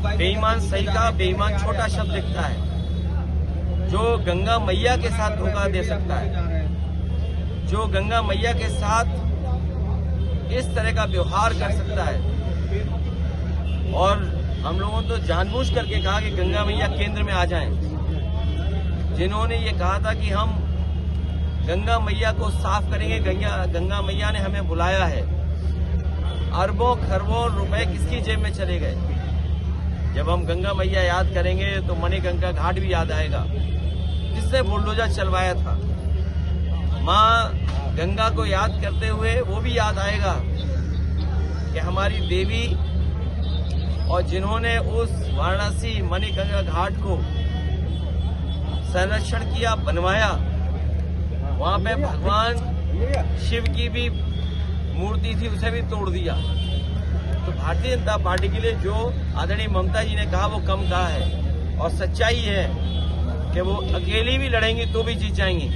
बेईमान सही का बेईमान छोटा शब्द दिखता है। जो गंगा मैया के साथ धोखा दे सकता है, जो गंगा मैया के साथ इस तरह का व्यवहार कर सकता है, और हम लोगों ने तो जानबूझ करके कहा कि गंगा मैया केंद्र में आ जाएं। जिन्होंने ये कहा था कि हम गंगा मैया को साफ करेंगे, गंगा मैया ने हमें बुलाया है। अरबों खरबों रुपए किसकी जेब में चले गए। जब हम गंगा मैया याद करेंगे तो मणिकंका घाट भी याद आएगा, जिसने बुलडोजर चलवाया था। माँ गंगा को याद करते हुए वो भी याद आएगा कि हमारी देवी, और जिन्होंने उस वाराणसी मणिकंका घाट को संरक्षण किया, बनवाया, वहां पे भगवान शिव की भी मूर्ति थी, उसे भी तोड़ दिया। तो भारतीय जनता पार्टी के लिए जो आदरणीय ममता जी ने कहा वो कम कहा है, और सच्चाई है कि वो अकेली भी लड़ेंगी तो भी जीत जाएंगी।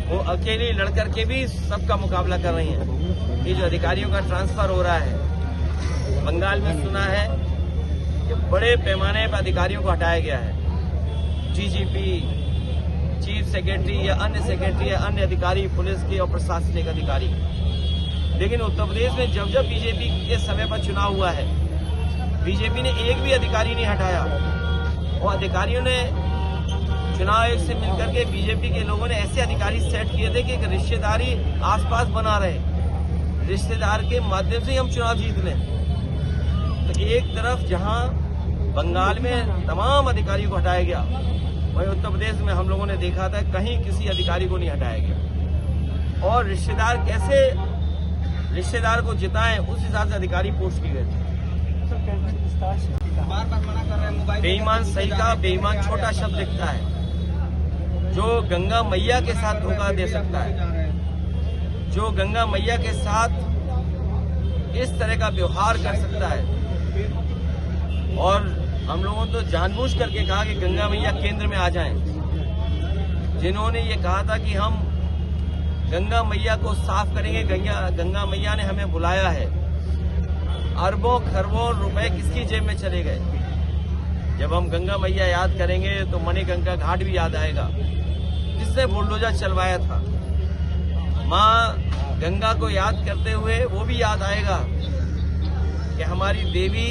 वो अकेली लड़कर के भी सबका मुकाबला कर रही हैं। ये जो अधिकारियों का ट्रांसफर हो रहा है, बंगाल में सुना है कि बड़े पैमाने पर अधिकारियों को हटाया गया है। डीजीपी, चीफ सेक्रेटरी या अन्य अधिकारी, पुलिस के और प्रशासनिक अधिकारी। लेकिन उत्तर प्रदेश में जब जब बीजेपी के समय पर चुनाव हुआ है, बीजेपी ने एक भी अधिकारी नहीं हटाया, और अधिकारियों ने चुनाव आयोग से मिलकर के बीजेपी के लोगों ने ऐसे अधिकारी सेट किए थे कि रिश्तेदारी आसपास बना रहे, रिश्तेदार के माध्यम से ही हम चुनाव जीत लें। तो एक तरफ जहां बंगाल में तमाम अधिकारियों को हटाया गया, वहीं उत्तर प्रदेश में हम लोगों ने देखा था कहीं किसी अधिकारी को नहीं हटाया गया। और रिश्तेदार को जिताएं, उस हिसाब से अधिकारी पोस्ट किए गए थे। बेईमान सही का बेईमान छोटा शब्द दिखता है। जो गंगा मैया के साथ धोखा दे सकता है, जो गंगा मैया के साथ इस तरह का व्यवहार कर सकता है, और हम लोगों ने तो जानबूझ करके कहा कि गंगा मैया केंद्र में आ जाएं। जिन्होंने ये कहा था कि हम गंगा मैया को साफ करेंगे, गंगा मैया ने हमें बुलाया है। अरबों खरबों रुपए किसकी जेब में चले गए। जब हम गंगा मैया याद करेंगे तो मणिकंका घाट भी याद आएगा, जिसने बुलडोजर चलवाया था। माँ गंगा को याद करते हुए वो भी याद आएगा कि हमारी देवी,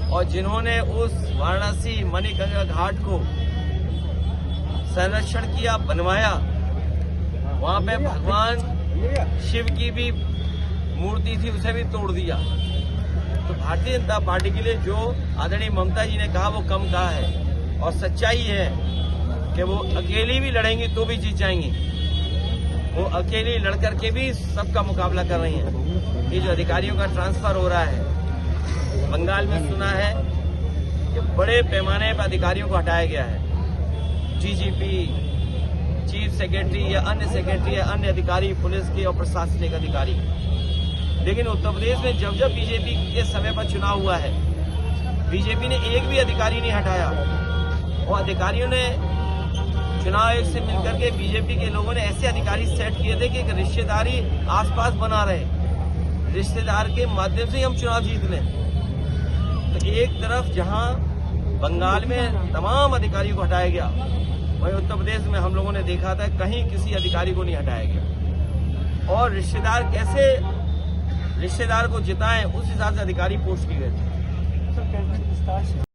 और जिन्होंने उस वाराणसी मणिकंका घाट को संरक्षण किया, बनवाया, वहां पे भगवान शिव की भी मूर्ति थी, उसे भी तोड़ दिया। तो भारतीय जनता पार्टी के लिए जो आदरणीय ममता जी ने कहा वो कम कहा है, और सच्चाई है कि वो अकेली भी लड़ेंगी तो भी जीत जाएंगी। वो अकेली लड़कर के भी सबका मुकाबला कर रही हैं। ये जो अधिकारियों का ट्रांसफर हो रहा है, बंगाल में सुना है कि बड़े पैमाने पर अधिकारियों को हटाया गया है। डीजीपी, चीफ सेक्रेटरी या अन्य अधिकारी, पुलिस के और प्रशासनिक अधिकारी। लेकिन उत्तर प्रदेश में जब जब बीजेपी के समय पर चुनाव हुआ है, बीजेपी ने एक भी अधिकारी नहीं हटाया, और अधिकारियों ने चुनाव आयोग से मिलकर के बीजेपी के लोगों ने ऐसे अधिकारी सेट किए थे कि रिश्तेदारी आसपास बना रहे, रिश्तेदार के माध्यम से ही हम चुनाव जीत लें। तो एक तरफ जहां बंगाल में तमाम अधिकारियों को हटाया गया, वहीं उत्तर प्रदेश में हम लोगों ने देखा था कहीं किसी अधिकारी को नहीं हटाया गया। और रिश्तेदार को जिताएं, उस हिसाब से अधिकारी पोस्ट किए गए थे।